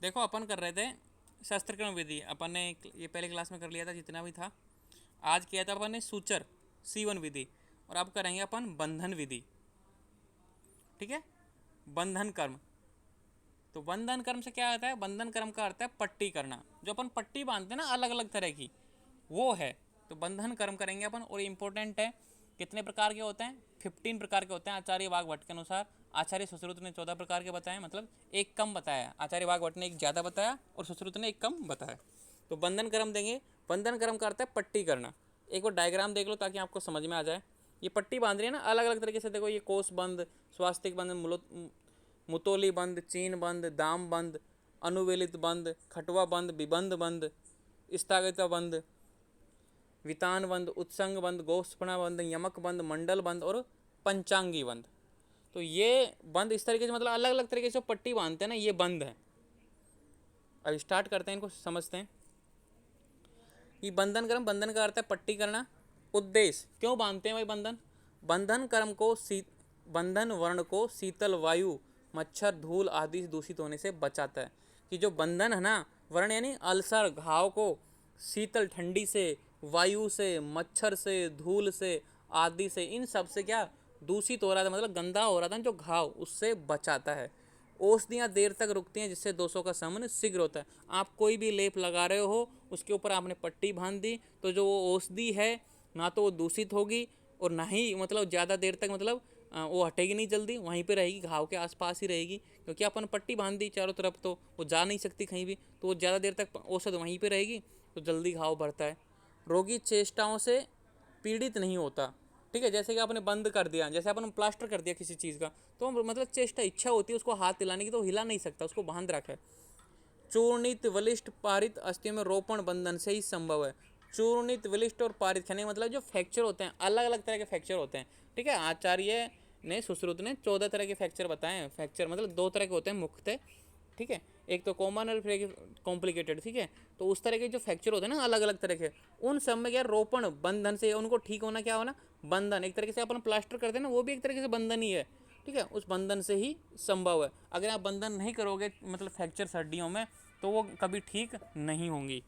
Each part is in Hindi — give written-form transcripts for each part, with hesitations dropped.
देखो अपन कर रहे थे शस्त्रक्रम विधि, अपन ने ये पहले क्लास में कर लिया था जितना भी था। आज किया था अपन ने सूचर C1 विधि, और अब करेंगे अपन बंधन विधि। ठीक है, बंधन कर्म। तो बंधन कर्म से क्या आता है? बंधन कर्म का अर्थ है पट्टी करना, जो अपन पट्टी बांधते हैं ना अलग अलग तरह की, वो है। तो बंधन कर्म करेंगे अपन, और इंपॉर्टेंट है। कितने प्रकार के होते हैं? 15 प्रकार के होते हैं आचार्य वाघभट्ट के अनुसार। आचार्य सुश्रुत ने 14 प्रकार के बताए, मतलब एक कम बताया। आचार्य वाघभट्ट ने एक ज़्यादा बताया और सुश्रुत ने एक कम बताया। तो बंधन कर्म देंगे। बंधन कर्म का अर्थ है पट्टी करना। एक बार डायग्राम देख लो ताकि आपको समझ में आ जाए। ये पट्टी बांध रही है ना अलग अलग तरीके से। देखो ये कोस बंद, स्वास्तिक बंद, मुतोली बंद, चीन बंद, दाम बंद, अनुवेलित बंद, खटवा बंद, विबंध बंद, स्थगित बंद, वितान बंद, उत्संग बंद, गोष्पणा बंद, यमक बंद, मंडल बंद और पंचांगी बंद। तो ये बंद इस तरीके से, मतलब अलग अलग तरीके से पट्टी बांधते हैं ना, ये बंद है। अब स्टार्ट करते हैं, इनको समझते हैं। ये बंधन कर्म, बंधन का अर्थ है पट्टी करना। उद्देश्य क्यों बांधते हैं भाई बंधन? बंधन कर्म को बंधन वर्ण को शीतल वायु, मच्छर, धूल आदि दूषित होने से बचाता है। कि जो बंधन है ना, वर्ण यानी अल्सर, घाव को शीतल ठंडी से, वायु से, मच्छर से, धूल से आदि से, इन सब से क्या दूषित हो रहा था, मतलब गंदा हो रहा था जो घाव, उससे बचाता है। औषधियाँ देर तक रुकती हैं जिससे दोषों का शमन शीघ्र होता है। आप कोई भी लेप लगा रहे हो, उसके ऊपर आपने पट्टी बांध दी, तो जो वो औषधि है ना तो वो दूषित होगी और ना ही मतलब ज़्यादा देर तक मतलब वो हटेगी नहीं जल्दी, वहीं पे रहेगी, घाव के आसपास ही रहेगी। क्योंकि अपन पट्टी बांध दी चारों तरफ, तो वो जा नहीं सकती कहीं भी, तो वो ज़्यादा देर तक औषध वहीं पे रहेगी, तो जल्दी घाव बढ़ता है। रोगी चेष्टाओं से पीड़ित नहीं होता। ठीक है, जैसे कि आपने बंद कर दिया, जैसे अपन प्लास्टर कर दिया किसी चीज़ का, तो मतलब चेष्टा, इच्छा होती है उसको हाथ हिलाने की, तो हिला नहीं सकता, उसको बांध रखा है। चूर्णित वलिष्ठ पारित अस्थियों में रोपण बंधन से ही संभव है। चूर्णित वलिष्ठ और पारित कहने का मतलब जो फ्रैक्चर होते हैं, अलग अलग तरह के फ्रैक्चर होते हैं। ठीक है, आचार्य ने सुश्रुत ने 14 तरह के फ्रैक्चर बताए हैं। फ्रैक्चर मतलब दो तरह के होते हैं मुख्यतः। ठीक है, एक तो कॉमन और कॉम्प्लिकेटेड। ठीक है, तो उस तरह के जो फ्रैक्चर होते हैं ना अलग अलग तरह के, उन सब में क्या रोपण बंधन से उनको ठीक होना, क्या होना, बंधन। एक तरीके से अपन प्लास्टर करते हैं ना, वो भी एक तरीके से बंधन ही है। ठीक है, उस बंधन से ही संभव है। अगर आप बंधन नहीं करोगे मतलब फ्रैक्चर हड्डियों में, तो वो कभी ठीक नहीं होंगी।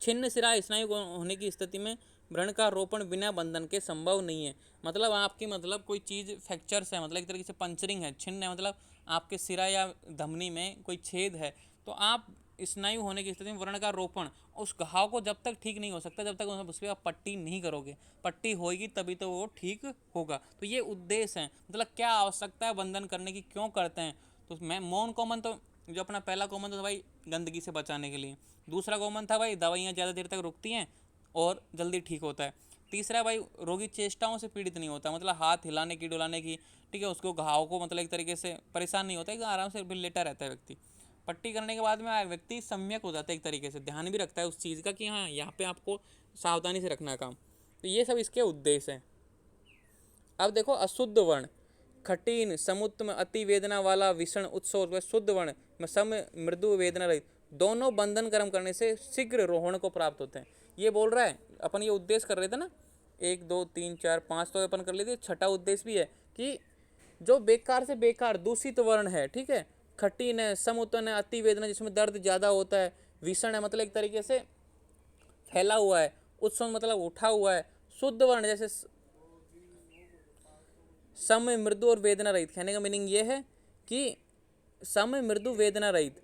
छिन्न सिरा स्नायु होने की स्थिति में व्रण का रोपण बिना बंधन के संभव नहीं है। मतलब आपकी मतलब कोई चीज़ फ्रैक्चर्स है, मतलब एक तरीके से पंचरिंग है, छिन्न है, मतलब आपके सिरा या धमनी में कोई छेद है, तो आप स्नायु होने की स्थिति में व्रण का रोपण, उस घाव को जब तक ठीक नहीं हो सकता, जब तक उस पर आप पट्टी नहीं करोगे। पट्टी होगी तभी तो वो ठीक होगा। तो ये उद्देश्य है, मतलब क्या आवश्यकता है बंधन करने की, क्यों करते हैं। तो मैं मौन कॉमन, तो जो अपना पहला कॉमन था भाई गंदगी से बचाने के लिए। दूसरा कॉमन था भाई दवाइयाँ ज़्यादा देर तक रुकती हैं और जल्दी ठीक होता है। तीसरा भाई रोगी चेष्टाओं से पीड़ित नहीं होता, मतलब हाथ हिलाने की, डुलाने की, ठीक है, उसको घाव को मतलब एक तरीके से परेशान नहीं होता है, आराम से लेटा रहता है व्यक्ति। पट्टी करने के बाद में व्यक्ति सम्यक हो जाता है, एक तरीके से ध्यान भी रखता है उस चीज़ का कि हाँ यहाँ पे आपको सावधानी से रखना है काम। तो ये सब इसके उद्देश्य हैं। अब देखो अशुद्ध वर्ण, कठिन समुद्र में अति वेदना वाला विषण उत्सव व शुद्ध वर्ण में सम मृदु वेदना रहित, दोनों बंधन कर्म करने से शीघ्र रोहण को प्राप्त होते हैं। ये बोल रहा है, अपन ये उद्देश्य कर रहे थे ना, 1 2 3 4 5 तो अपन कर लेते, छठा उद्देश्य भी है कि जो बेकार से बेकार दूषित वर्ण है, ठीक है, कठिन है, समुतन है, अति वेदना जिसमें दर्द ज़्यादा होता है, विषण है मतलब एक तरीके से फैला हुआ है, उत्सव मतलब उठा हुआ है, शुद्ध वर्ण जैसे सम मृदु और वेदना रहित, कहने का मीनिंग ये है कि सम मृदु वेदना रहित,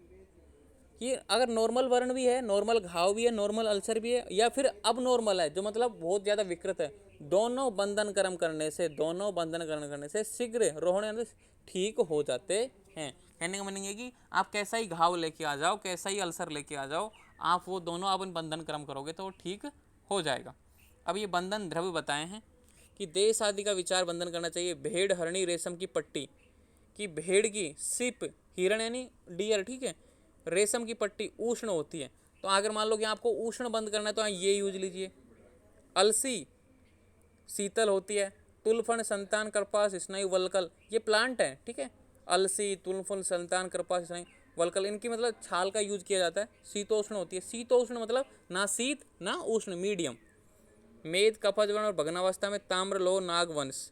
कि अगर नॉर्मल वर्ण भी है, नॉर्मल घाव भी है, नॉर्मल अल्सर भी है, या फिर अब नॉर्मल है जो मतलब बहुत ज़्यादा विकृत है, दोनों बंधन कर्म करने से, दोनों बंधन कर्म करने से शीघ्र रोहण ठीक हो जाते हैं। कहने का मीनिंग है कि आप कैसा ही घाव लेके आ जाओ, कैसा ही अल्सर लेके आ जाओ, आप वो दोनों अपन बंधन कर्म करोगे तो वो ठीक हो जाएगा। अब ये बंधन द्रव्य बताए हैं कि देश आदि का विचार बंधन करना चाहिए। भेड़, हरणी, रेशम की पट्टी, कि भेड़ की सिप, हिरण यानी डियर, ठीक है, रेशम की पट्टी उष्ण होती है। तो अगर मान लो कि आपको उष्ण बंद करना है तो ये यूज लीजिए। अलसी शीतल होती है। तुलफन, संतान, कपास, स्नायु, वलकल, ये प्लांट है, ठीक है। अलसी, तुलफन, संतान, कपास, स्नायु, वलकल, इनकी मतलब छाल का यूज किया जाता है। शीतोष्ण होती है। शीतोष्ण मतलब ना शीत ना उष्ण, मीडियम। मेद, कफज वर्ण और भग्नावस्था में ताम्र, लोह, नागवंश।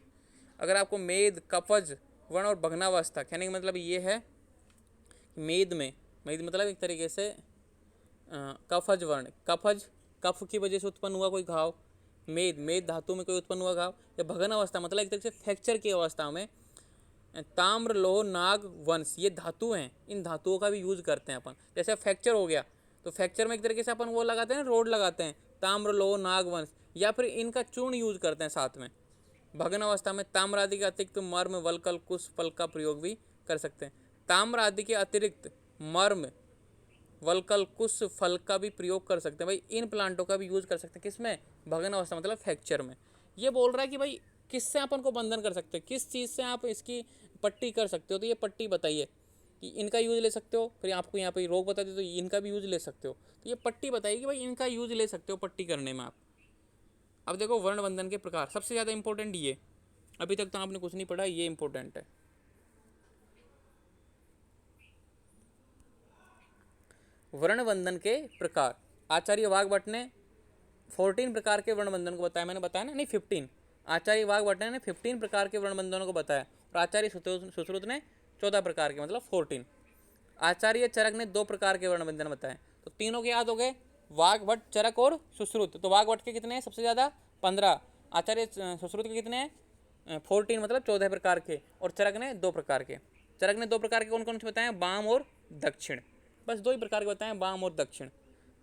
अगर आपको मेद, कफज वर्ण और भग्नावस्था, कहने का मतलब ये है मेद में मेद मतलब एक तरीके से कफज वर्ण, कफज कफ की वजह से उत्पन्न हुआ कोई घाव, मेद मेद धातु में कोई उत्पन्न हुआ घाव, या भगन अवस्था मतलब एक तरीके से फ्रैक्चर की अवस्था में ताम्र लोह नाग वंश ये धातु हैं, इन धातुओं का भी यूज करते हैं अपन। जैसे फ्रैक्चर हो गया तो फ्रैक्चर में एक तरीके से अपन वो लगाते हैं, रोड लगाते हैं, ताम्र लोह नाग वंश, या फिर इनका चूर्ण यूज करते हैं साथ में। भग्न अवस्था में ताम्र आदि के अतिरिक्त मर्म वलकल कुश फल का प्रयोग भी कर सकते हैं। ताम्र आदि के अतिरिक्त मर्म वलकल कुश फल का भी प्रयोग कर सकते हैं भाई, इन प्लांटों का भी यूज कर सकते हैं। किसमें? भग्न अवस्था मतलब फ्रैक्चर में। ये बोल रहा है कि भाई किससे अपन को बंधन कर सकते हैं, किस चीज़ से आप इसकी पट्टी कर सकते हो, तो ये पट्टी बताइए कि इनका यूज ले सकते हो, फिर आपको यहाँ पे रोग बता दी तो इनका भी यूज ले सकते हो, तो ये पट्टी बताइए कि भाई इनका यूज ले सकते हो पट्टी करने में आप। अब देखो वर्ण बंधन के प्रकार, सबसे ज़्यादा इंपॉर्टेंट ये, अभी तक तो आपने कुछ नहीं पढ़ा, ये इंपॉर्टेंट है। वर्ण बंधन के प्रकार, आचार्य वाघभट्ट ने 14 प्रकार के वर्ण बंधन को बताया, मैंने बताया ना, नहीं 15, आचार्य वाघभट्ट ने 15 प्रकार के वर्ण बंधनों को बताया, और आचार्य सुश्रुत ने 14 प्रकार के मतलब 14। आचार्य चरक ने 2 प्रकार के वर्ण बंधन बताए, तो तीनों के याद हो गए, वाघभट्ट, चरक और सुश्रुत। तो वाघभट्ट के कितने हैं सबसे ज़्यादा? 15। आचार्य सुश्रुत के कितने हैं? 14 मतलब 14 प्रकार के, और चरक ने 2 प्रकार के। चरक ने 2 प्रकार के कौन कौन से बताए? बाम और दक्षिण, बस 2 ही प्रकार के बताए, बाम और दक्षिण,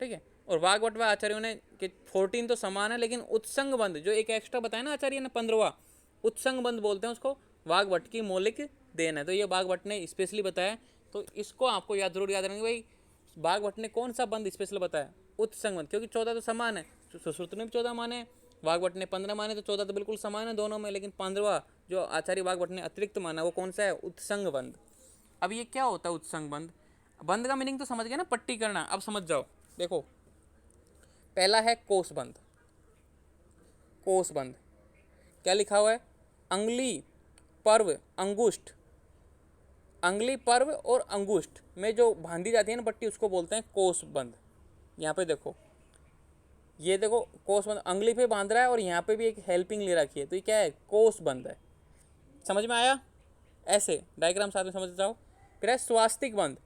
ठीक है। और वाघभट्ट व आचार्यों ने कि 14 तो समान है, लेकिन उत्संग बंध जो एक एक्स्ट्रा बताया ना आचार्य ने 15वां, उत्संग बंध बोलते हैं उसको, वाघभट्ट की मौलिक देन है, तो ये वाघभट्ट ने स्पेशली बताया। तो इसको आपको याद जरूर याद रखेंगे भाई, वाघभट्ट ने कौन सा बंध स्पेशल बताया? उत्संग बंध, क्योंकि 14 तो समान है, सुश्रुत ने भी 14 माने, वाघभट्ट ने 15 माने, तो 14 तो बिल्कुल समान है दोनों में, लेकिन 15वां जो आचार्य वाघभट्ट ने अतिरिक्त माना वो कौन सा है? उत्संग बंध। अब ये क्या होता है उत्संग बंध? बंध का मीनिंग तो समझ गए ना, पट्टी करना। अब समझ जाओ, देखो पहला है कोसबंध। कोसबंध क्या लिखा हुआ है? अंगुली पर्व अंगुष्ठ, अंगुली पर्व और अंगुष्ठ में जो बांधी जाती है ना पट्टी, उसको बोलते हैं कोसबंध। यहाँ पे देखो, ये देखो कोसबंध अंगुली पे बांध रहा है, और यहाँ पे भी एक हेल्पिंग ले रखी है, तो ये क्या है? कोसबंध है। समझ में आया? ऐसे डायग्राम साथ में समझ जाओ। फिर है स्वास्तिक बंध,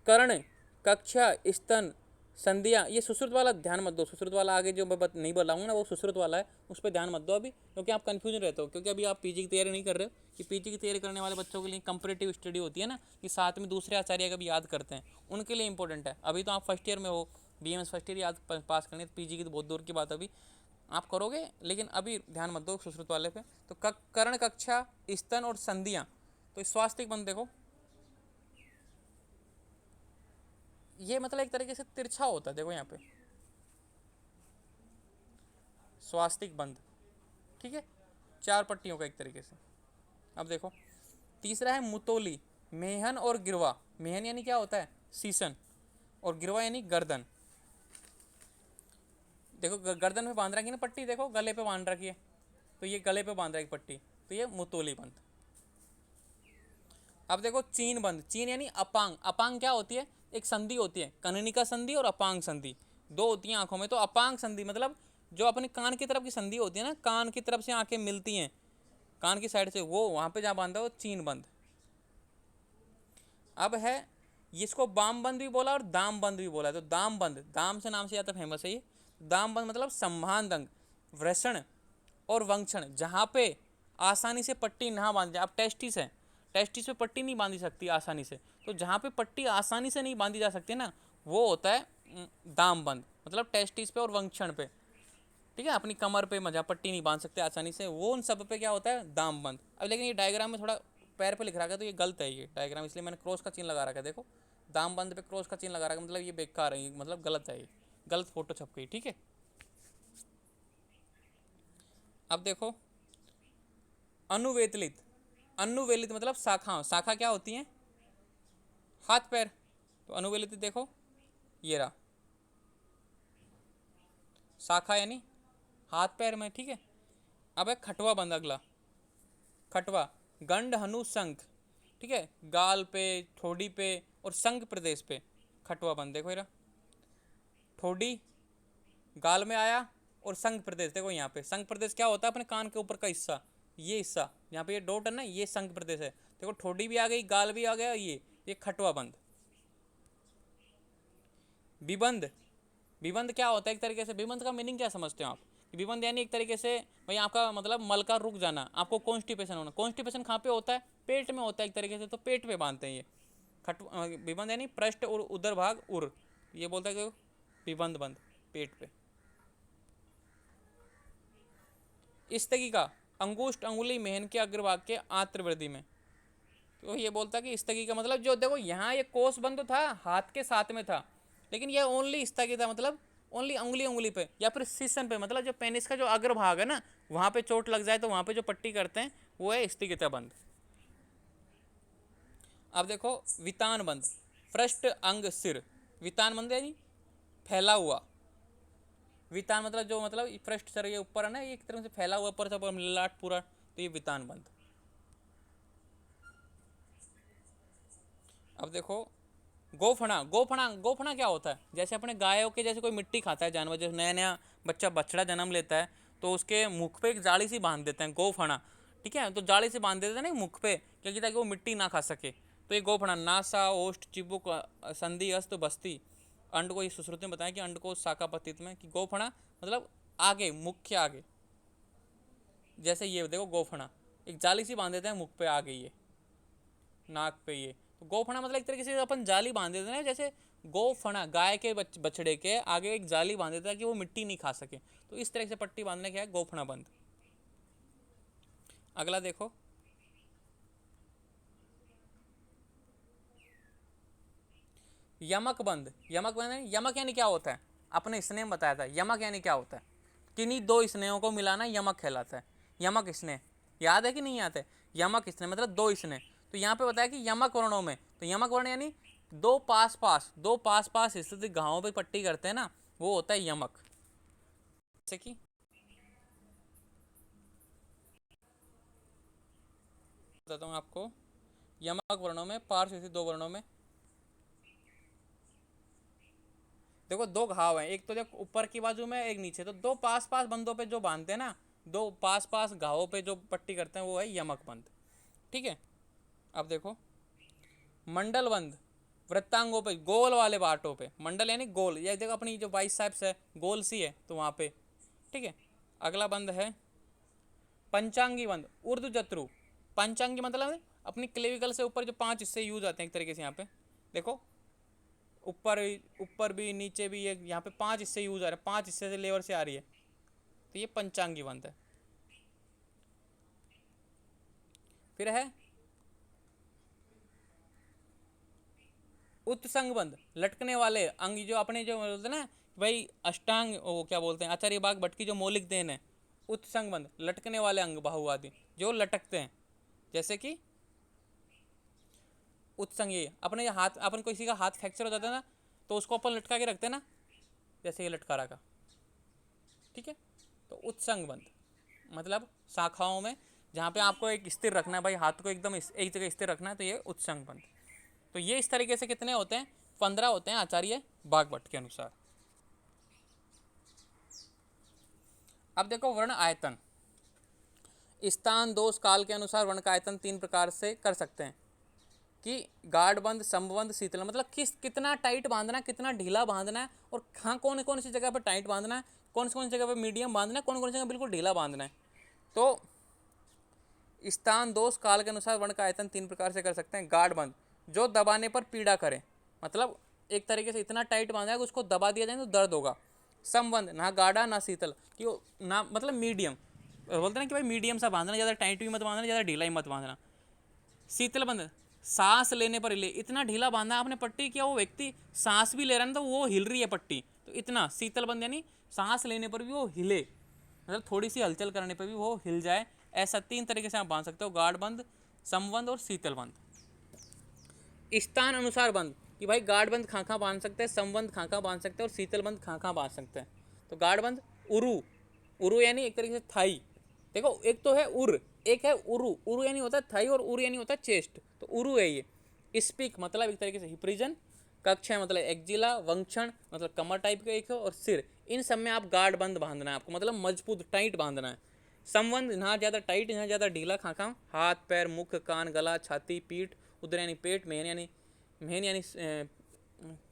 कर्ण, कक्षा, स्तन, संधियाँ, ये सुश्रुत वाला ध्यान मत दो, सुश्रुत वाला आगे जो मैं नहीं बताऊंगा ना वो सुश्रुत वाला है, उस पर ध्यान मत दो अभी, क्योंकि आप कंफ्यूजन रहते हो, क्योंकि अभी आप पीजी की तैयारी नहीं कर रहे हो, कि पीजी की तैयारी करने वाले बच्चों के लिए कंपैरेटिव स्टडी होती है ना, कि साथ में दूसरे आचार्य का भी याद करते हैं, उनके लिए इंपॉर्टेंट है। अभी तो आप फर्स्ट ईयर में हो, BMS फर्स्ट ईयर याद पास करनी, पीजी की तो बहुत दूर की बात, अभी आप करोगे, लेकिन अभी ध्यान मत दो सुश्रुत वाले पे। तो कर्ण, कक्षा, स्तन और संधियाँ, तो स्वास्तिक बंध देखो, ये मतलब एक तरीके से तिरछा होता है, देखो यहाँ पे स्वास्तिक बंध, ठीक है, 4 पट्टियों का एक तरीके से। अब देखो तीसरा है मुतोली, मेहन और गिरवा। मेहन यानी क्या होता है? सीसन, और गिरवा यानी गर्दन। देखो गर्दन में बांध रखी है ना पट्टी, देखो गले पे बांध रखी है, तो ये गले पे बांध रखी पट्टी, तो ये मुतोली बंध। अब देखो चीन बंध, चीन यानी अपांग। अपांग क्या होती है? एक संधि होती है, कननिका संधि और अपांग संधि, 2 होती हैं आंखों में। तो अपांग संधि मतलब जो अपने कान की तरफ की संधि होती है ना, कान की तरफ से आंखें मिलती हैं, कान की साइड से, वो वहां पे जहाँ बांधा है वो चीन बंध। अब है, इसको बाम बंध भी बोला और दाम बंध भी बोला है। तो दाम बंध, दाम से नाम से ज़्यादा फेमस है ये। दाम बंध मतलब संभान अंग, वृषण और वंक्षण, जहाँ पे आसानी से पट्टी ना बांधी जाए। अब टेस्टिस है, टेस्टिस पे पट्टी नहीं बांधी सकती आसानी से, तो जहाँ पे पट्टी आसानी से नहीं बांधी जा सकती ना, वो होता है दाम बंध, मतलब टेस्टिस पे और वंक्षण पे, ठीक है, अपनी कमर पे जहाँ पट्टी नहीं बांध सकते आसानी से, वो उन सब पे क्या होता है? दाम बंध। अब लेकिन ये डायग्राम में थोड़ा पैर पे लिख रखा है, तो ये गलत है ये डायग्राम, इसलिए मैंने क्रॉस का चिन्ह लगा रखा है। देखो दाम बंध पे क्रॉस का चिन्ह लगा रखा है, मतलब ये बेकार है, मतलब गलत है, ये गलत फोटो छप गई, ठीक है। अब देखो अनुवेतलित, अनुवेलित मतलब शाखा, शाखा क्या होती है? हाथ पैर, तो अनुवेलित देखो ये रहा, शाखा यानी हाथ पैर में, ठीक है। अब है खटवा बंध, अगला खटवा, गंड, हनु, शंख, ठीक है, गाल पे, ठोड़ी पे और संघ प्रदेश पे खटवा बंध। देखो ये ठोड़ी गाल में आया, और संघ प्रदेश देखो यहाँ पे, संघ प्रदेश क्या होता है? अपने कान के ऊपर का हिस्सा, ये हिस्सा यहाँ पे ये डॉट है ना, ये संघ प्रदेश है। देखो ठोड़ी भी आ गई, गाल भी आ गया, ये खटवा बंध। विबंध, विबंध क्या होता है एक तरीके से, विबंध का मीनिंग क्या समझते हो आप? विबंध यानी एक तरीके से भाई आपका मतलब मल का रुक जाना, आपको कॉन्स्टिपेशन होना। कॉन्स्टिपेशन कहाँ पे होता है? पेट में होता है एक तरीके से, तो पेट पे बांधते हैं ये खट। विबंध यानी पृष्ठ और उदर भाग उर, ये बोलता है कि विबंध बंद पेट पे। स्तगी का अंगुष्ठ अंगुली मेहन के अग्रभाग के आंत्रवृद्धि में, तो ये बोलता है कि स्तगी का मतलब जो देखो यहाँ ये कोष बंद तो था, हाथ के साथ में था, लेकिन ये ओनली स्तगी था, मतलब ओनली उंगली उंगली पे या फिर शीशन पे, मतलब जो पेनिस का जो अग्रभाग है ना, वहाँ पे चोट लग जाए तो वहाँ पे जो पट्टी करते हैं वो है स्थगिता बंद। अब देखो वितान बंद, पृष्ठ अंग सिर, वितान बंद यानी फैला हुआ। वितान मतलब जो मतलब पृष्ठ सर ये ऊपर है ना, ये एक तरह से फैला हुआ ऊपर से ललाट पूरा, तो ये वितान बंद। अब देखो गोफना, गोफना, गोफना क्या होता है? जैसे अपने गायों के जैसे कोई मिट्टी खाता है जानवर, जैसे नया नया बच्चा बछड़ा जन्म लेता है तो उसके मुख पे एक जाली सी बांध देते हैं, गोफना, ठीक है, तो जाली से बांध देते हैं ना मुख पे, क्योंकि ताकि वो मिट्टी ना खा सके। तो ये गोफना, नासा ओष्ठ चिबुक संधि अस्त बस्ती अंड को, ये सुश्रुति में बताया कि अंड को शाखा पतित में, कि गोफना मतलब आगे, मुख्य आगे, जैसे ये देखो गोफना एक जाली सी बांध देते हैं मुख पे आगे, ये नाक पे, ये तो गोफना मतलब एक तरीके से अपन जाली बांध देते हैं ना, जैसे गोफना गाय के बछड़े के आगे एक जाली बांध देता है कि वो मिट्टी नहीं खा सके, तो इस तरह से पट्टी बांधने क्या है, गोफना बंद। अगला देखो यमक बंद, यमक बंद, यमक यानी क्या होता है? अपने स्नेह में बताया था, यमक यानी क्या होता है? किन्हीं दो स्नेहों को मिलाना यमक कहलाता है। यमक स्नेह याद है कि नहीं याद है? यमक स्नेह मतलब दो स्नेह, तो यहाँ पे बताया कि यमक वर्णों में, तो यमक वर्ण यानी दो पास पास, दो पास पास स्थित घावों पे पट्टी करते हैं ना, वो होता है यमक। जैसे कि बताता हूँ आपको, यमक वर्णों में पार्श्व स्थित दो वर्णों में देखो दो घाव हैं, एक तो देखो ऊपर की बाजू में, एक नीचे, तो दो पास पास बंदों पे जो बांधते हैं ना, दो पास पास घावों पे जो पट्टी करते हैं वो है यमक बंद, ठीक है। अब देखो मंडल बंद, वृत्तांगों पे गोल वाले बाटों पे, मंडल यानी गोल, ये देखो अपनी जो बाइसेप्स है गोल सी है तो वहाँ पे, ठीक है। अगला बंद है पंचांगी बंद, ऊर्ध्व जत्रु, पंचांगी मतलब अपनी क्लेविकल से ऊपर जो पांच हिस्से यूज आते हैं एक तरीके से, यहाँ पे देखो ऊपर, ऊपर भी नीचे भी, ये यहाँ पे पांच हिस्से यूज आ रहे हैं, पांच हिस्से से लेवर से आ रही है, तो ये पंचांगी बंद है। फिर है उत्संग बंद, लटकने वाले अंग, जो अपने जो बोलते हैं ना भाई अष्टांग, वो क्या बोलते हैं, आचार्य बाग भट्ट की जो मौलिक देन है, उत्संग बंद, लटकने वाले अंग बाहु आदि जो लटकते हैं, जैसे कि उत्संग, ये अपने हाथ, अपन किसी का हाथ फ्रैक्चर हो जाता है ना, तो उसको अपन लटका के रखते हैं ना, जैसे ये लटका रखा, ठीक है। तो उत्संग बंद मतलब शाखाओं में जहाँ पे आपको एक स्थिर रखना है भाई, हाथ को एकदम एक जगह स्थिर रखना है, तो ये उत्संग बंद। तो ये इस तरीके से कितने होते हैं? 15 होते हैं आचार्य बागभट्ट के अनुसार। अब देखो वर्ण आयतन, स्थान दोष काल के अनुसार वर्ण का आयतन तीन प्रकार से कर सकते हैं, कि गाढ़ बंद, संबंध, शीतल, मतलब किस कितना टाइट बांधना है, कितना ढीला बांधना है, और हाँ कौन कौन सी जगह पर टाइट बांधना है, कौन सी जगह पर मीडियम बांधना है, कौन कौन सी जगह बिल्कुल ढीला बांधना है। तो स्थान दोष काल के अनुसार वर्ण का आयतन तीन प्रकार से कर सकते हैं। गाढ़ बंद जो दबाने पर पीड़ा करे, मतलब एक तरीके से इतना टाइट बांधा है कि उसको दबा दिया जाए तो दर्द होगा। संबंध ना गाढ़ा ना शीतल, कि ना मतलब मीडियम, बोलते हैं कि भाई मीडियम सा बांधना, ज़्यादा टाइट भी मत बांधना, ज़्यादा ढीला ही मत बांधना। शीतल बंद सांस लेने पर हिले, इतना ढीला बांधा आपने पट्टी किया वो व्यक्ति सांस भी ले रहा है ना, तो वो हिल रही है पट्टी, तो इतना शीतल बंद यानी सांस लेने पर भी वो हिले, मतलब थोड़ी सी हलचल करने पर भी वो हिल जाए, ऐसा तीन तरीके से आप बांध सकते हो, गाढ़ बंद, संबंध और शीतल बंद। स्थान अनुसार बंद, कि भाई गाढ़ बंद खां खां बांध सकते हैं, संबंध खां खां बांध सकते हैं, और शीतल बंद खां खां बांध सकते हैं। तो गाढ़ बंद उरु, उरु यानी एक तरीके से थाई, देखो एक तो है उर, एक है उरु, उरु यानी होता है थाई और उर यानी होता है चेस्ट, तो उरु है ये। स्पीक मतलब एक तरीके से हिप्रीजन, कक्ष है मतलब एक्जिला, वंक्षण मतलब कमर टाइप का एक है, और सिर, इन सब में आप गाढ़ बंद बांधना है आपको, मतलब मजबूत टाइट बांधना है। संबंध ना ज़्यादा टाइट ना ज़्यादा ढीला, खां हाथ पैर मुख कान गला छाती पीठ, उधर यानी पेट, मेहन यानी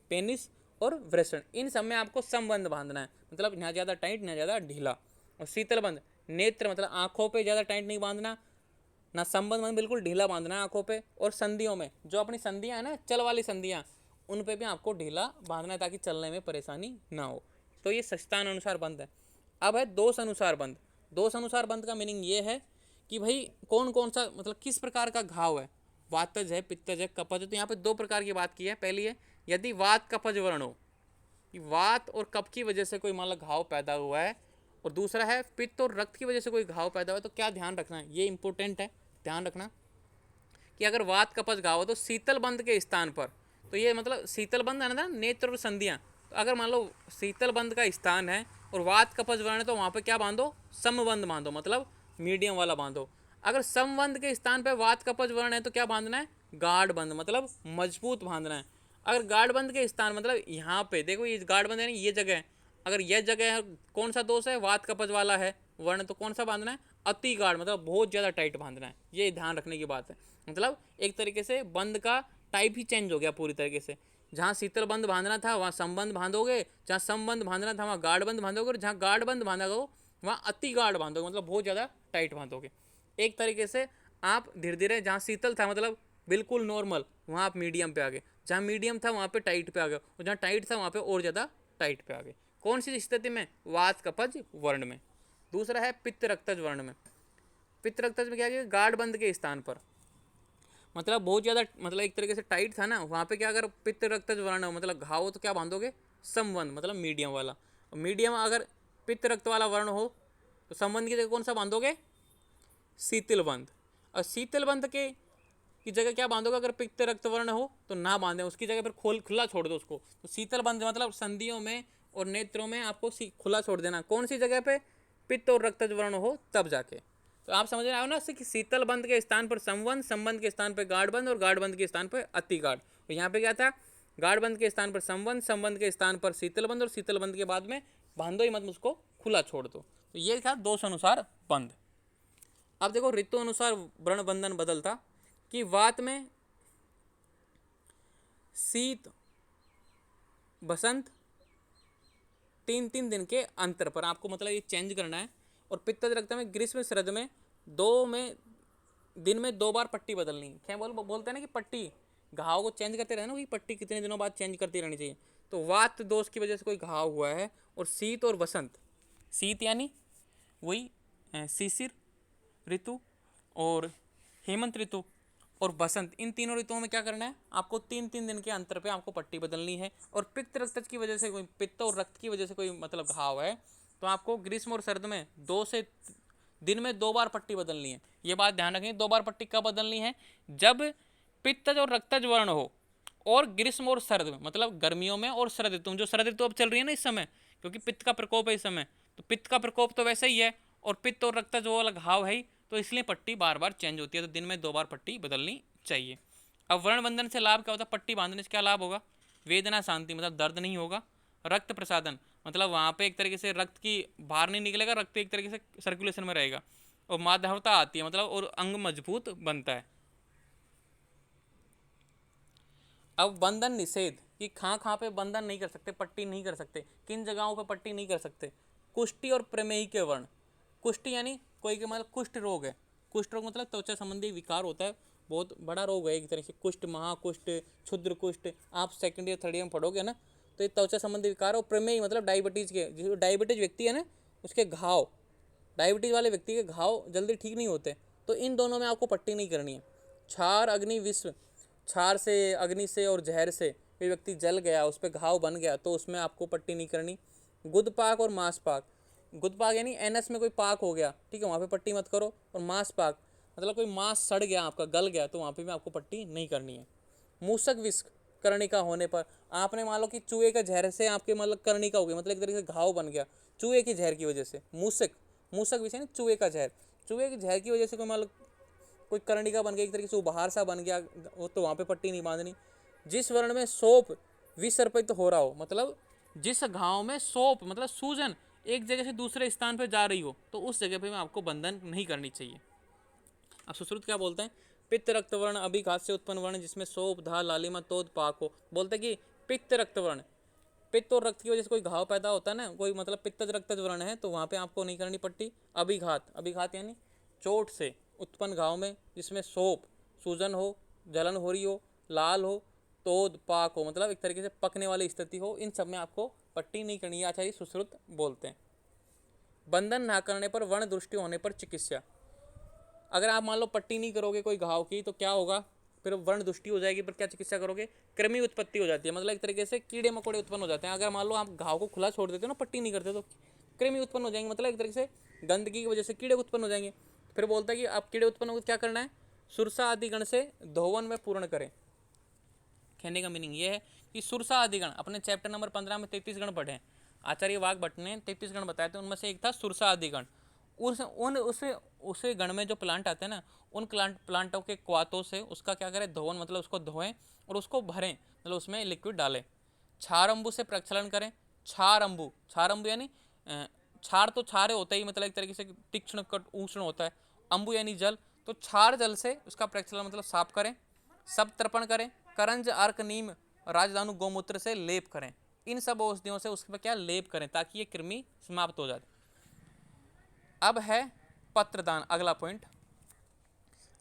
पेनिस, और वृषण, इन सब में आपको समबंध बांधना है, मतलब ना ज़्यादा टाइट ना ज़्यादा ढीला। और शीतल बंध, नेत्र मतलब आंखों पे ज़्यादा टाइट नहीं बांधना, ना संबंध मतलब बिल्कुल ढीला बांधना है आंखों पे। और संधियों में, जो अपनी संधियां है ना चल वाली संधियां, उन पे भी आपको ढीला बांधना है ताकि चलने में परेशानी ना हो। तो ये स्थान अनुसार बंध है। अब है दोष अनुसार बंध। दोष अनुसार बंध का मीनिंग ये है कि भाई कौन कौन सा मतलब किस प्रकार का घाव है, वातज है, पित्तज है, कफज है। तो यहाँ पे दो प्रकार की बात की है। पहली है यदि वात कफज वर्ण हो, कि वात और कफ की वजह से कोई मान लो घाव पैदा हुआ है, और दूसरा है पित्त और रक्त की वजह से कोई घाव पैदा हुआ है, तो क्या ध्यान रखना है, ये इंपॉर्टेंट है ध्यान रखना कि अगर वात कफज घाव हो तो शीतल बंध के स्थान पर, तो ये मतलब शीतल बंध है ना नेत्र और संधियां, तो अगर मान लो शीतल बंध का स्थान है और वात कफज वर्ण है तो वहाँ पे क्या बांधो, समबंध बांधो, मतलब मीडियम वाला बांधो। अगर समबंध के स्थान पर वात कफज वर्ण है तो क्या बांधना है, गाढ़ बंध, मतलब मजबूत बांधना है। अगर गाढ़ बंध के स्थान मतलब यहाँ पे देखो, ये गाढ़ बंध है ना, ये जगह है, अगर यह जगह है कौन सा दोष है, वात कपज वाला है वर्ण, तो कौन सा बांधना है, अति गाढ़, मतलब बहुत ज़्यादा टाइट बांधना है। ये ध्यान रखने की बात है। मतलब एक तरीके से बंध का टाइप ही चेंज हो गया पूरी तरीके से। जहाँ शीतल बंध बांधना था वहाँ संबंध बांधोगे, जहाँ संबंध बांधना था वहाँ गाढ़ बंध बांधोगे, और जहाँ गाढ़ बंध बांधा हो वहाँ अति गाढ़ बांधोगे, मतलब बहुत ज़्यादा टाइट बांधोगे। एक तरीके से आप धीरे धीरे, जहाँ शीतल था मतलब बिल्कुल नॉर्मल, वहाँ आप मीडियम पे आ गए, जहाँ मीडियम था वहाँ पे टाइट पे आ गए, और जहाँ टाइट था वहाँ पे और ज़्यादा टाइट पे आ गए। कौन सी स्थिति में, वात कफज वर्ण में। दूसरा है पित्त रक्तज वर्ण में। पित्त रक्तज में क्या किया, गाढ़ बंध के स्थान पर, मतलब बहुत ज़्यादा मतलब एक तरीके से टाइट था ना, वहाँ पे क्या, अगर पित्त रक्तज वर्ण हो मतलब घाव हो तो क्या बांधोगे, संबंध, मतलब मीडियम वाला। मीडियम अगर पित्त रक्त वाला वर्ण हो तो संबंध की जगह कौन सा बांधोगे, शीतल बंध। और शीतल बंध के की जगह क्या बांधोगे, अगर पित्त रक्त वर्ण हो तो ना बांधे, उसकी जगह पर खोल खुला छोड़ दो उसको। तो शीतल बंध मतलब संधियों में और नेत्रों में आपको खुला छोड़ देना, कौन सी जगह पे, पित्त और रक्तज वर्ण हो तब जाके। तो आप समझ रहे हो ना कि शीतल बंध के स्थान पर संबंध, संबंध के स्थान पर गाढ़ बंध, और गाढ़ बंध के स्थान पर अति गाढ़। तो यहाँ पे क्या था, गाढ़ बंध के स्थान पर संबंध, संबंध के स्थान पर शीतल बंध, और शीतल बंध के बाद में बांधो ही मत, उसको खुला छोड़ दो। तो ये था दोष अनुसार बंध। अब देखो ऋतु अनुसार व्रण बंधन बदलता, कि वात में शीत बसंत 3-3 दिन के अंतर पर आपको मतलब ये चेंज करना है। और पित्तज रक्त में ग्रीष्म शरद में दिन में 2 बार पट्टी बदलनी है। क्या बोलते हैं ना कि पट्टी घाव को चेंज करते रहना, वही पट्टी कितने दिनों बाद चेंज करती रहनी चाहिए। तो वात दोष की वजह से कोई घाव हुआ है, और शीत और बसंत, शीत यानी वही शिशिर ऋतु, और हेमंत ऋतु और बसंत, इन तीनों ऋतुओं में क्या करना है, आपको 3-3 दिन के अंतर पे आपको पट्टी बदलनी है। और पित्त रक्त की वजह से कोई, पित्त और रक्त की वजह से कोई मतलब घाव है, तो आपको ग्रीष्म और सर्द में दिन में 2 बार पट्टी बदलनी है। ये बात ध्यान रखें, 2 बार पट्टी कब बदलनी है, जब पित्तज और रक्तज वर्ण हो, और ग्रीष्म और सर्द में, मतलब गर्मियों में और शरद ऋतु, जो शरद ऋतु अब चल रही है ना इस समय, क्योंकि पित्त का प्रकोप है इस समय, तो पित्त का प्रकोप तो वैसे ही है, और पित्त और रक्तज वो वाला घाव है ही, तो इसलिए पट्टी बार बार चेंज होती है। तो दिन में 2 बार पट्टी बदलनी चाहिए। अब वर्ण बंधन से लाभ क्या होता है, पट्टी बांधने से क्या लाभ होगा, वेदना शांति, मतलब दर्द नहीं होगा। रक्त प्रसादन, मतलब वहाँ पे एक तरीके से रक्त की बाहर नहीं निकलेगा, रक्त एक तरीके से सर्कुलेशन में रहेगा। और माधवता आती है, मतलब और अंग मजबूत बनता है। अब बंधन निषेध, कि कहाँ पे बंधन नहीं कर सकते, पट्टी नहीं कर सकते, किन जगहों पे पट्टी नहीं कर सकते, कुष्ठी और प्रमेही के वर्ण। कुष्ठी यानी कोई के मतलब कुष्ठ रोग है, कुष्ठ रोग मतलब त्वचा संबंधी विकार होता है, बहुत बड़ा रोग है एक तरह से, कुष्ठ, महाकुष्ठ, क्षुद्र कुष्ठ, आप सेकंड ईयर थर्ड ईयर में पढ़ोगे ना, तो ये त्वचा संबंधी विकार। और प्रमेही मतलब डायबिटीज़ के, जो डायबिटीज व्यक्ति है ना उसके घाव, डायबिटीज़ वाले व्यक्ति के घाव जल्दी ठीक नहीं होते, तो इन दोनों में आपको पट्टी नहीं करनी है। क्षार अग्नि विश्व, क्षार से, अग्नि से और जहर से कोई व्यक्ति जल गया, उस पर घाव बन गया, तो उसमें आपको पट्टी नहीं करनी। गुदपाक और मांसपाक, गुदपाक यानी एनस में कोई पाक हो गया, ठीक है, वहाँ पे पट्टी मत करो। और मांसपाक मतलब कोई मांस सड़ गया आपका, गल गया, तो वहाँ पे भी आपको पट्टी नहीं करनी है। मूसक विष कर्णिका होने पर, आपने मान लो कि चूहे का जहर से आपके मतलब कर्णिका हो गई, मतलब एक तरीके से घाव बन गया चूहे की जहर की वजह से, मूसक, मूसक विष यानी चूहे का जहर, चूहे की जहर की वजह से कोई मतलब कोई कर्णिका बन गई, एक तरीके से उपहार सा बन गया, वो तो वहाँ पे पट्टी नहीं बांधनी। जिस वर्ण में सोप विसर्पित हो रहा हो, मतलब जिस घाव में सोप मतलब सूजन एक जगह से दूसरे स्थान पर जा रही हो, तो उस जगह पे में आपको बंधन नहीं करनी चाहिए। अब सुश्रुत क्या बोलते हैं, पित्त रक्त वर्ण अभिघात से उत्पन्न वर्ण जिसमें सोप, धा, लालिमा, तोद, पाक हो। बोलते हैं कि पित्त रक्त वर्ण, पित्त और रक्त की वजह से कोई घाव पैदा होता है ना, कोई मतलब पित्तज रक्तज व्रण है, तो वहाँ पे आपको नहीं करनी पट्टी। अभिघात, अभिघात यानी चोट से उत्पन्न घाव में जिसमें सोप, सूजन हो, जलन हो रही हो, लाल हो, तोद पाक हो, मतलब एक तरीके से पकने वाली स्थिति हो, इन सब में आपको पट्टी नहीं करनी है, आचार्य सुश्रुत बोलते हैं। बंधन ना करने पर, वर्ण दृष्टि होने पर चिकित्सा। अगर आप मान लो पट्टी नहीं करोगे कोई घाव की तो क्या होगा, फिर वर्ण दृष्टि हो जाएगी, पर क्या चिकित्सा करोगे, कृमि उत्पत्ति हो जाती है, मतलब एक तरीके से कीड़े मकोड़े उत्पन्न हो जाते हैं। अगर मान लो आप घाव को खुला छोड़ देते हो ना, पट्टी नहीं करते, तो कृमि उत्पन्न हो जाएंगे, मतलब एक तरीके से गंदगी की वजह से कीड़े उत्पन्न हो जाएंगे। फिर बोलता है कि आप कीड़े उत्पन्न हो क्या करना है, सुरसा आदि गण से धोवन में पूर्ण करें। कहने का मीनिंग ये है कि सुरसा आदि गण, अपने चैप्टर नंबर 15 में 33 गण पढ़े, आचार्य वाघभट्ट ने 33 गण बताए थे, उनमें से एक था सुरसा आदि गण। उसे गण में जो प्लांट आते हैं ना, उन प्लांटों के क्वातों से उसका क्या करें, धोवन, मतलब उसको धोएं और उसको भरें, मतलब उसमें लिक्विड डालें। क्षार अम्बु से प्रक्षालन करें। क्षार अम्बु, क्षार अम्बु यानी क्षार तो क्षार होता ही, मतलब एक तरीके से तीक्ष्ण कट उष्ण होता है। अम्बु यानी जल, तो क्षार जल से उसका प्रक्षालन मतलब साफ करें। सब तर्पण करें। करंज, अर्क, नीम, राजदानु, गौमूत्र से लेप करें। इन सब औषधियों से उसके पर क्या लेप करें ताकि ये कृमि समाप्त हो जाए। अब है पत्रदान, अगला पॉइंट।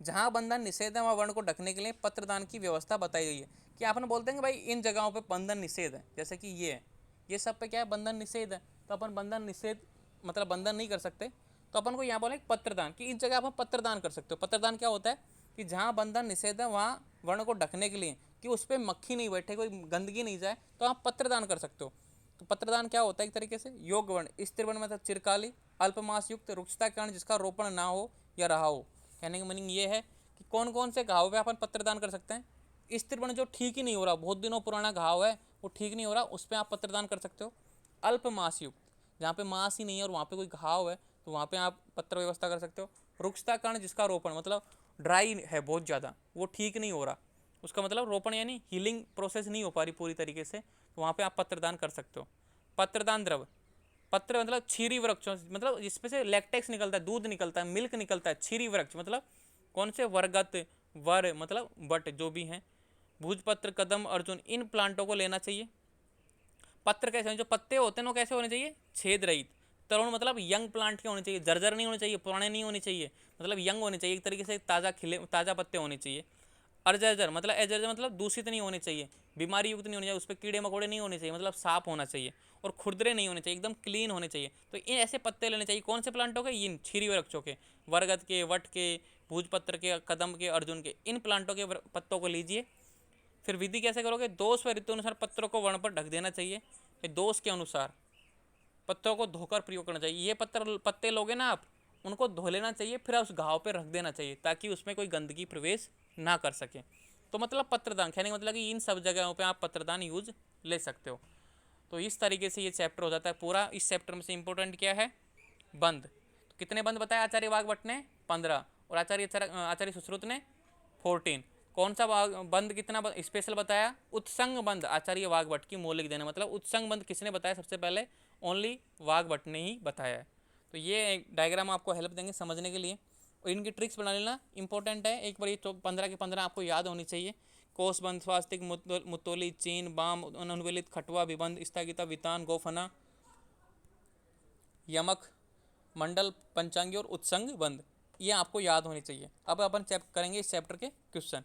जहां बंधन निषेध है वहां वर्ण को ढकने के लिए पत्रदान की व्यवस्था बताई गई है। कि अपन बोलते हैं कि भाई इन जगहों पे बंधन निषेध है, जैसे कि ये है, ये सब पे क्या है, बंधन निषेध है, तो अपन बंधन निषेध मतलब बंधन नहीं कर सकते, तो अपन को यहाँ बोले पत्रदान कि इस जगह आप पत्रदान कर सकते हो। पत्रदान क्या होता है कि जहाँ बंधन निषेध है वहाँ वर्ण को ढकने के लिए, कि उस पर मक्खी नहीं बैठे, कोई गंदगी नहीं जाए, तो आप पत्रदान कर सकते हो। तो पत्रदान क्या होता है, एक तरीके से योग वर्ण, स्थिर वर्ण मतलब चिरकाली, अल्पमास युक्त, रुक्षता के कारण जिसका रोपण ना हो या रहा हो। कहने का मीनिंग ये है कि कौन कौन से घाव पे अपन पत्रदान कर सकते हैं। स्थिर वर्ण जो ठीक ही नहीं हो रहा, बहुत दिनों पुराना घाव है, वो ठीक नहीं हो रहा, उस पर आप पत्रदान कर सकते हो। अल्पमास युक्त, जहाँ पे मांस ही नहीं है और वहाँ पे कोई घाव है, तो वहाँ पे आप पत्र व्यवस्था कर सकते हो। रुक्षता कारण जिसका रोपण, मतलब ड्राई है बहुत ज़्यादा, वो ठीक नहीं हो रहा, उसका मतलब रोपण यानी हीलिंग प्रोसेस नहीं हो पा रही पूरी तरीके से, तो वहाँ पे आप पत्रदान कर सकते हो। पत्रदान द्रव, पत्र मतलब क्षीरी वृक्ष, मतलब जिसमें से लैक्टेक्स निकलता है, दूध निकलता है, मिल्क निकलता है। क्षीरी वृक्ष मतलब कौन से, वर्गत, वर मतलब बट जो भी हैं, भूजपत्र, कदम, अर्जुन, इन प्लांटों को लेना चाहिए। पत्र कैसे, जो पत्ते होते हैं वो कैसे होने चाहिए, छेद रहित। तरुण मतलब यंग प्लांट के होने चाहिए, जर्जर नहीं होने चाहिए, पुराने नहीं होने चाहिए, मतलब यंग होने चाहिए, एक तरीके से ताज़ा खिले ताज़ा पत्ते होने चाहिए। अर्जर्जर मतलब एजर्जर मतलब दूषित नहीं होने चाहिए, बीमारी युक्त नहीं होने चाहिए, उस पर कीड़े मकोड़े नहीं होने चाहिए, मतलब साफ होना चाहिए, और खुरदरे नहीं होने चाहिए, एकदम क्लीन होने चाहिए। तो इन ऐसे पत्ते लेने चाहिए, कौन से प्लांटों के, इन क्षीरी वृक्षों के, बरगद के, वट के, भूजपत्र के, कदम के, अर्जुन के, इन प्लांटों के पत्तों को लीजिए। फिर विधि कैसे करोगे, दोष व ऋतु अनुसार पत्रों को वर्ण पर ढक देना चाहिए। फिर दोष के अनुसार पत्तों को धोकर प्रयोग करना चाहिए। ये पत्ते लोगे ना आप, उनको धो लेना चाहिए, फिर उस घाव पे रख देना चाहिए ताकि उसमें कोई गंदगी प्रवेश ना कर सके। तो मतलब पत्रदान, कहने का मतलब कि इन सब जगहों पे आप पत्रदान यूज ले सकते हो। तो इस तरीके से ये चैप्टर हो जाता है पूरा। इस चैप्टर में से इंपॉर्टेंट क्या है, बंद। तो कितने बंद बताया आचार्य वाघभट्ट ने, 15, और आचार्य सुश्रुत ने 14। कौन सा बंद कितना स्पेशल बताया, उत्संग बंद आचार्य वाघभट्ट की मौलिक देना, मतलब उत्संग बंद किसने बताया सबसे पहले, ओनली वाघभट्ट ने ही बताया है। तो ये एक डायग्राम आपको हेल्प देंगे समझने के लिए, और इनकी ट्रिक्स बना लेना इंपॉर्टेंट है। एक बार ये 15 के 15 आपको याद होनी चाहिए। कोषबंध, स्वास्तिक, मुत्तोली, चीन, बाम, अनुवेलित, खटवा, विबंध, स्थगिता, वितान, गोफना, यमक, मंडल, पंचांगी और उत्संग बंद, ये आपको याद होनी चाहिए। अब अपन करेंगे इस चैप्टर के क्वेश्चन।